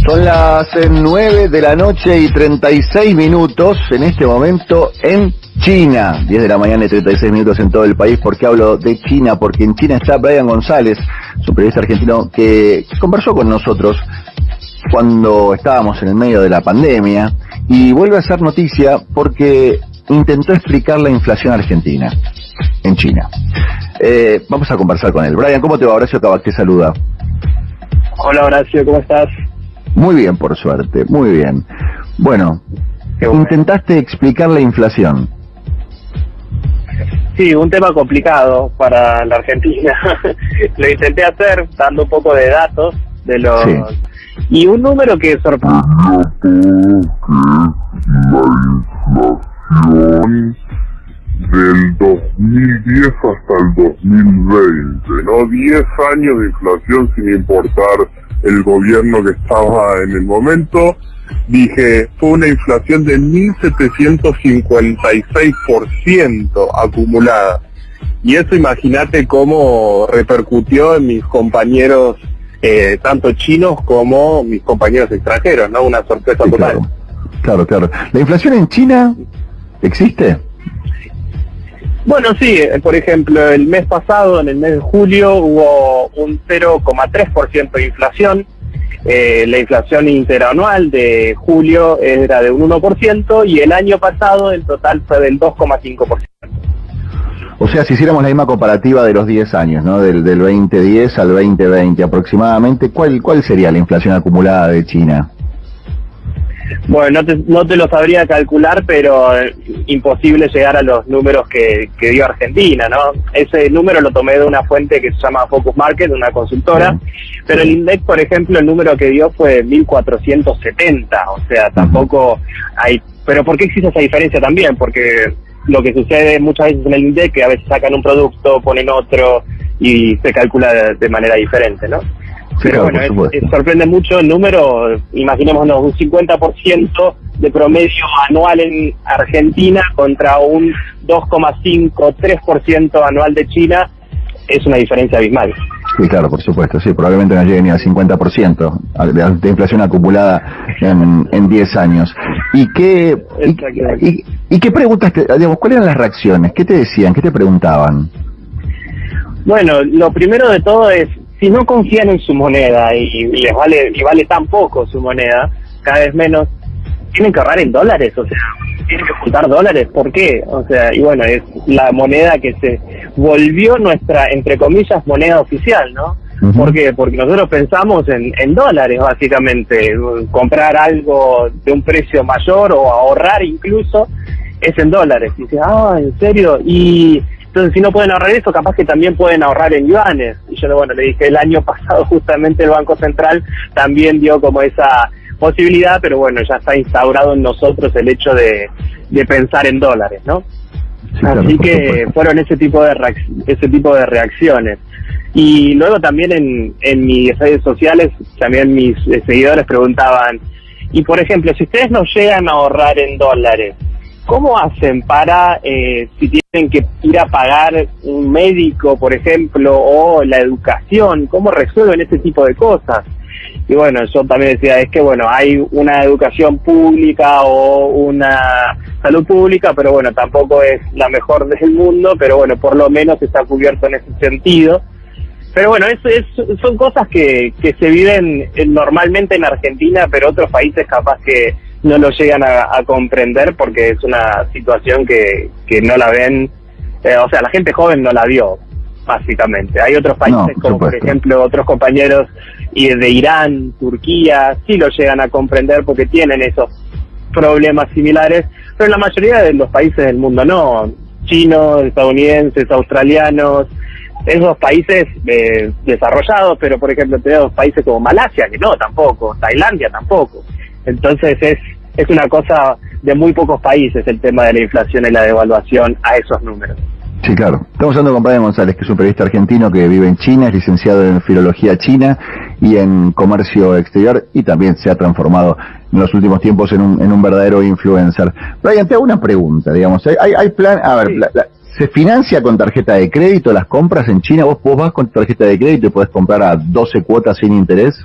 Son las 9 de la noche y 36 minutos en este momento en China. 10 de la mañana y 36 minutos en todo el país. ¿Por qué hablo de China? Porque en China está Brian González, un periodista argentino que conversó con nosotros cuando estábamos en el medio de la pandemia y vuelve a hacer noticia porque intentó explicar la inflación argentina en China. Vamos a conversar con él. Brian, ¿cómo te va? Horacio Cabas te saluda. Hola Horacio, ¿cómo estás? Muy bien, por suerte, muy bien. Bueno, intentaste explicar la inflación. Sí, un tema complicado para la Argentina. Lo intenté hacer dando un poco de datos de los... Sí. Y un número que sorprendió del 2010 hasta el 2020, ¿no? 10 años de inflación sin importar el gobierno que estaba en el momento. Dije, fue una inflación de 1.756% acumulada. Y eso imagínate cómo repercutió en mis compañeros, tanto chinos como mis compañeros extranjeros, ¿no? Una sorpresa sí, total. Claro. ¿La inflación en China existe? Bueno, sí, por ejemplo, el mes pasado, en el mes de julio, hubo un 0,3% de inflación. La inflación interanual de julio era de un 1% y el año pasado el total fue del 2,5%. O sea, si hiciéramos la misma comparativa de los 10 años, ¿no? Del 2010 al 2020 aproximadamente, ¿cuál sería la inflación acumulada de China? Bueno, no te lo sabría calcular, pero imposible llegar a los números que dio Argentina, ¿no? Ese número lo tomé de una fuente que se llama Focus Market, una consultora, pero el INDEC, por ejemplo, el número que dio fue 1470, o sea, tampoco hay... Pero ¿por qué existe esa diferencia también? Porque lo que sucede muchas veces en el INDEC, que a veces sacan un producto, ponen otro y se calcula de manera diferente, ¿no? Sí, pero claro, bueno, sorprende mucho el número. Imaginémonos un 50% de promedio anual en Argentina contra un 2,5-3% anual de China. Es una diferencia abismal. Sí, claro, por supuesto, sí, probablemente no llegue ni al 50% de inflación acumulada en 10 años. ¿Y qué preguntas, digamos, cuáles eran las reacciones? ¿Qué te decían? ¿Qué te preguntaban? Bueno, lo primero de todo es, si no confían en su moneda y vale tan poco su moneda, cada vez menos, tienen que ahorrar en dólares, o sea, tienen que juntar dólares. ¿Por qué? O sea, y bueno, es la moneda que se volvió nuestra, entre comillas, moneda oficial, ¿no? Uh-huh. ¿Por qué? Porque nosotros pensamos en dólares, básicamente. Comprar algo de un precio mayor o ahorrar incluso es en dólares. Y dices, ¿en serio? Y entonces, si no pueden ahorrar eso, capaz que también pueden ahorrar en yuanes. Y yo, bueno, le dije, el año pasado justamente el Banco Central también dio como esa posibilidad, pero bueno, ya está instaurado en nosotros el hecho de pensar en dólares, ¿no? Sí, claro, así que fueron ese tipo de reacciones. Y luego también en mis redes sociales, también mis seguidores preguntaban, y por ejemplo, si ustedes no llegan a ahorrar en dólares, ¿cómo hacen para, si tienen que ir a pagar un médico, por ejemplo, o la educación, cómo resuelven ese tipo de cosas? Y bueno, yo también decía, es que bueno, hay una educación pública o una salud pública, pero bueno, tampoco es la mejor del mundo, pero bueno, por lo menos está cubierto en ese sentido. Pero bueno, son cosas que se viven normalmente en Argentina, pero otros países capaz que no lo llegan a comprender porque es una situación que no la ven, o sea, la gente joven no la vio, básicamente. Hay otros países como por ejemplo otros compañeros de Irán, Turquía, sí lo llegan a comprender porque tienen esos problemas similares, pero la mayoría de los países del mundo no, chinos, estadounidenses, australianos, esos países desarrollados, pero por ejemplo tenemos países como Malasia, que no, tampoco, Tailandia tampoco. Entonces es una cosa de muy pocos países el tema de la inflación y la devaluación a esos números. Sí, claro. Estamos hablando con Brian González, que es un periodista argentino que vive en China, es licenciado en Filología China y en Comercio Exterior, y también se ha transformado en los últimos tiempos en un verdadero influencer. Brian, te hago una pregunta, digamos, hay plan, a ver, sí. ¿Se financia con tarjeta de crédito las compras en China? ¿Vos vas con tarjeta de crédito y podés comprar a 12 cuotas sin interés?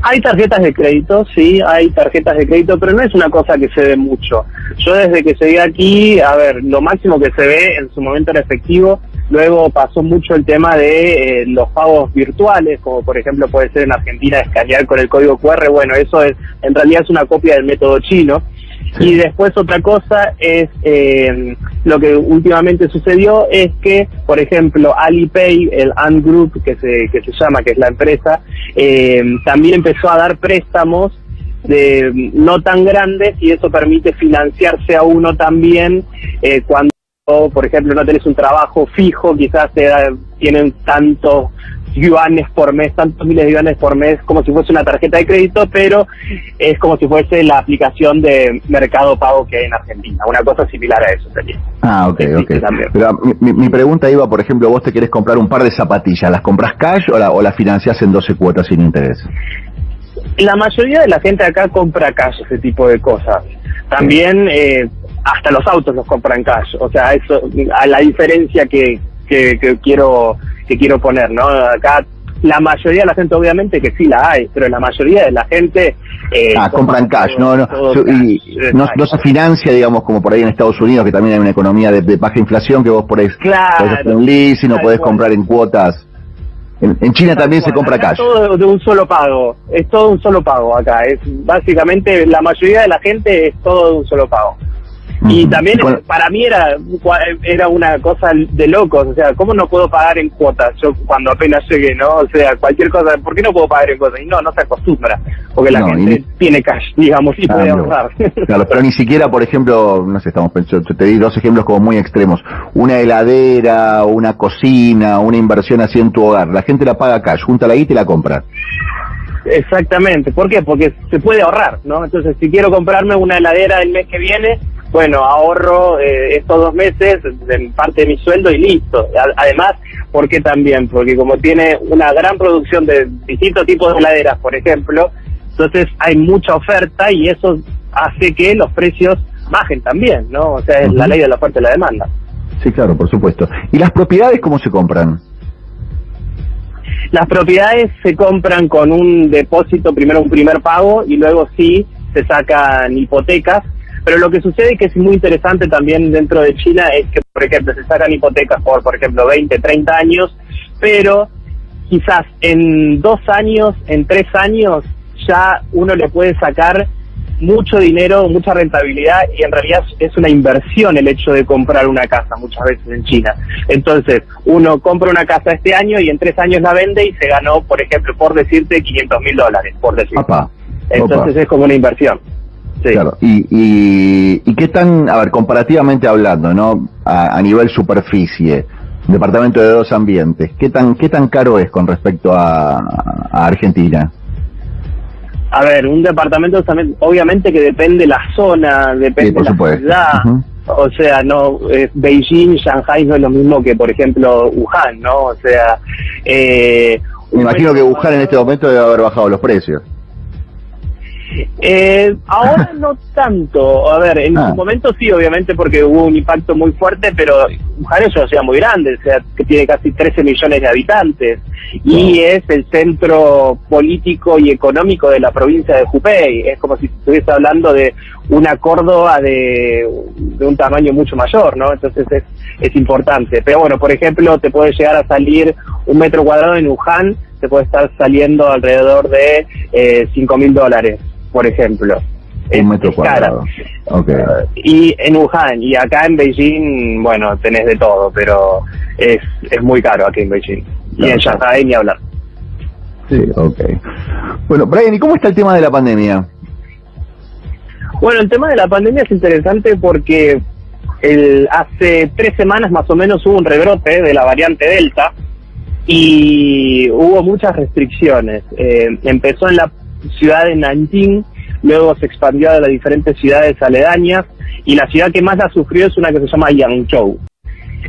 Hay tarjetas de crédito, sí, hay tarjetas de crédito, pero no es una cosa que se ve mucho. Yo desde que llegué aquí, a ver, lo máximo que se ve en su momento era efectivo, luego pasó mucho el tema de los pagos virtuales, como por ejemplo puede ser en Argentina escanear con el código QR, bueno, eso es en realidad es una copia del método chino. Y después otra cosa es, lo que últimamente sucedió es que, por ejemplo, Alipay, el Ant Group, que se llama, que es la empresa, también empezó a dar préstamos no tan grandes, y eso permite financiarse a uno también cuando, por ejemplo, no tenés un trabajo fijo, quizás tienen tantos yuanes por mes, tantos miles de yuanes por mes, como si fuese una tarjeta de crédito, pero es como si fuese la aplicación de Mercado Pago que hay en Argentina, una cosa similar a eso sería. Ok. Pero mi pregunta iba, por ejemplo, vos te querés comprar un par de zapatillas, ¿las compras cash o las financiás en 12 cuotas sin interés? La mayoría de la gente acá compra cash, ese tipo de cosas. También hasta los autos los compran cash, o sea, eso, a la diferencia que quiero poner, ¿no? Acá la mayoría de la gente obviamente que sí la hay, pero la mayoría de la gente compran cash, no se financia, digamos, como por ahí en Estados Unidos, que también hay una economía de baja inflación, que vos podés hacer un leasing, no podés comprar en cuotas. En China también se compra cash. Todo de un solo pago, es todo un solo pago acá, es básicamente la mayoría de la gente es todo de un solo pago. Y también para mí era una cosa de locos, o sea, ¿cómo no puedo pagar en cuotas yo cuando apenas llegué, no? O sea, cualquier cosa, ¿por qué no puedo pagar en cuotas? Y no se acostumbra, porque la gente tiene cash, digamos, y puede ahorrar. Claro, pero ni siquiera, por ejemplo, no sé, estamos pensando, te di dos ejemplos como muy extremos, una heladera, una cocina, una inversión así en tu hogar, la gente la paga cash, junta la guita y la compra. Exactamente, ¿por qué? Porque se puede ahorrar, ¿no? Entonces, si quiero comprarme una heladera el mes que viene, bueno, ahorro estos 2 meses en parte de mi sueldo y listo. Además, ¿por qué también? Porque como tiene una gran producción de distintos tipos de heladeras, por ejemplo, entonces hay mucha oferta y eso hace que los precios bajen también, ¿no? O sea, es la ley de la oferta y la demanda. Sí, claro, por supuesto. ¿Y las propiedades cómo se compran? Las propiedades se compran con un depósito, primero un primer pago y luego sí se sacan hipotecas. Pero lo que sucede, que es muy interesante también dentro de China, es que, por ejemplo, se sacan hipotecas por ejemplo, 20, 30 años, pero quizás en 2 años, en 3 años, ya uno le puede sacar mucho dinero, mucha rentabilidad, y en realidad es una inversión el hecho de comprar una casa muchas veces en China. Entonces, uno compra una casa este año y en 3 años la vende y se ganó, por ejemplo, por decirte, $500,000, por decirte. Entonces es como una inversión. Sí. Claro, y qué tan, a ver, comparativamente hablando, ¿no? A nivel superficie, departamento de 2 ambientes, ¿qué tan caro es con respecto a Argentina? A ver, un departamento también, obviamente que depende la zona, depende de la ciudad. O sea, no, Beijing, Shanghai no es lo mismo que, por ejemplo, Wuhan, ¿no? O sea, me imagino que Wuhan en este momento debe haber bajado los precios. Ahora no tanto, a ver, en su momento sí, obviamente, porque hubo un impacto muy fuerte, pero Wuhan es una ciudad muy grande, o sea, que tiene casi 13 millones de habitantes, y es el centro político y económico de la provincia de Hubei. Es como si estuviese hablando de una Córdoba de un tamaño mucho mayor, ¿no? Entonces es importante. Pero bueno, por ejemplo, te puede llegar a salir 1 metro cuadrado en Wuhan, te puede estar saliendo alrededor de $5,000, por ejemplo. 1 metro cuadrado. Okay. Y en Wuhan, y acá en Beijing, bueno, tenés de todo, pero es muy caro aquí en Beijing. Y en Shanghai ni hablar. Sí, Bueno, Brian, ¿y cómo está el tema de la pandemia? Bueno, el tema de la pandemia es interesante porque hace 3 semanas más o menos hubo un rebrote de la variante Delta y hubo muchas restricciones. Empezó en la ciudad de Nanjing, luego se expandió a las diferentes ciudades aledañas, y la ciudad que más la sufrió es una que se llama Yangzhou.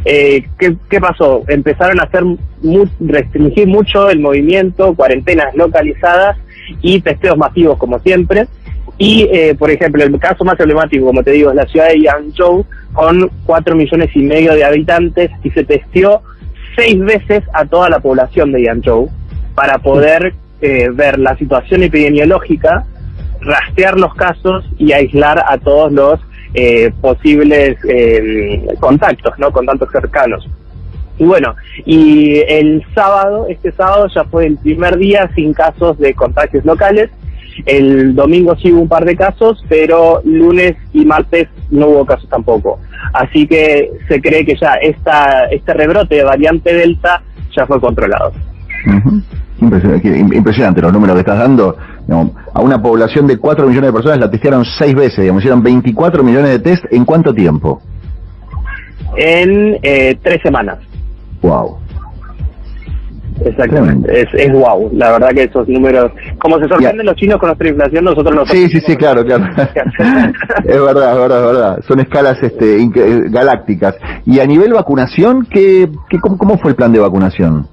¿Qué pasó? Empezaron a restringir mucho el movimiento, cuarentenas localizadas y testeos masivos como siempre. Y, por ejemplo, el caso más emblemático, como te digo, es la ciudad de Yangzhou, con 4,5 millones de habitantes, y se testeó 6 veces a toda la población de Yangzhou para poder ver la situación epidemiológica, rastrear los casos y aislar a todos los posibles contactos, ¿no? Contactos cercanos. Y bueno, y este sábado ya fue el primer día sin casos de contagios locales. El domingo sí hubo un par de casos, pero lunes y martes no hubo casos tampoco. Así que se cree que ya este rebrote de variante Delta ya fue controlado. Impresionante los números que estás dando. Digamos, a una población de 4 millones de personas la testearon 6 veces, digamos, hicieron 24 millones de test. ¿En cuánto tiempo? En 3 semanas. Wow. Exactamente, es wow, la verdad que esos números, como se sorprenden los chinos con nuestra inflación, nosotros los... Sí, claro. Es verdad, son escalas galácticas. Y a nivel vacunación, ¿cómo fue el plan de vacunación?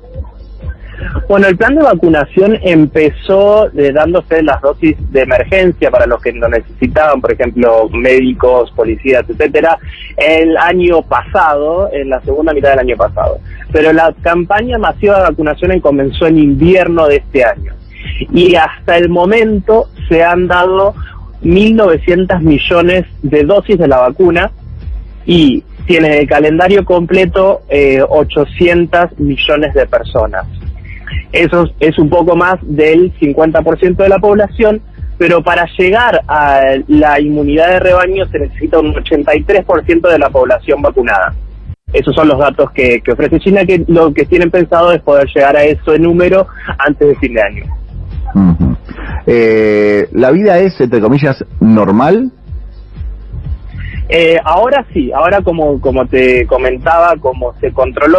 Bueno, el plan de vacunación empezó dándose las dosis de emergencia para los que lo necesitaban, por ejemplo, médicos, policías, etcétera, el año pasado, en la segunda mitad del año pasado. Pero la campaña masiva de vacunación comenzó en invierno de este año. Y hasta el momento se han dado 1.900 millones de dosis de la vacuna y tiene el calendario completo 800 millones de personas. Eso es un poco más del 50% de la población, pero para llegar a la inmunidad de rebaño se necesita un 83% de la población vacunada. Esos son los datos que ofrece China, que lo que tienen pensado es poder llegar a ese número antes de fin de año. ¿La vida es, entre comillas, normal? Ahora sí, ahora como te comentaba, como se controló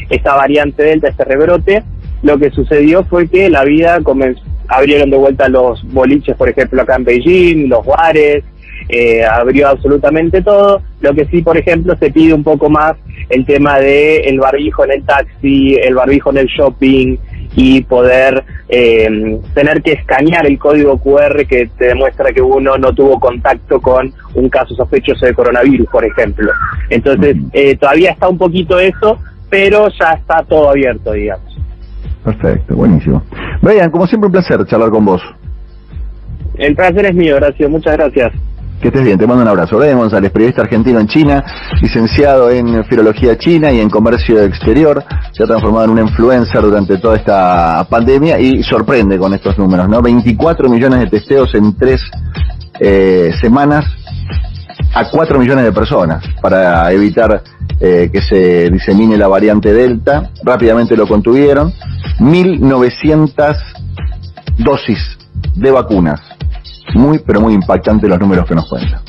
esta variante Delta, este rebrote, lo que sucedió fue que la vida abrieron de vuelta los boliches, por ejemplo, acá en Beijing, los bares, abrió absolutamente todo. Lo que sí, por ejemplo, se pide un poco más el tema de el barbijo en el taxi, el barbijo en el shopping y poder tener que escanear el código QR que te demuestra que uno no tuvo contacto con un caso sospechoso de coronavirus, por ejemplo. Entonces, todavía está un poquito eso, pero ya está todo abierto, digamos. Perfecto, buenísimo. Brian, como siempre un placer charlar con vos. El placer es mío, Horacio, muchas gracias. Que estés bien, te mando un abrazo. Brian González, periodista argentino en China, licenciado en Filología China y en Comercio Exterior, se ha transformado en un influencer durante toda esta pandemia y sorprende con estos números, ¿no? 24 millones de testeos en 3 semanas a 4 millones de personas para evitar que se disemine la variante Delta. Rápidamente lo contuvieron. 1.900 dosis de vacunas. Muy, pero muy impactantes los números que nos cuentan.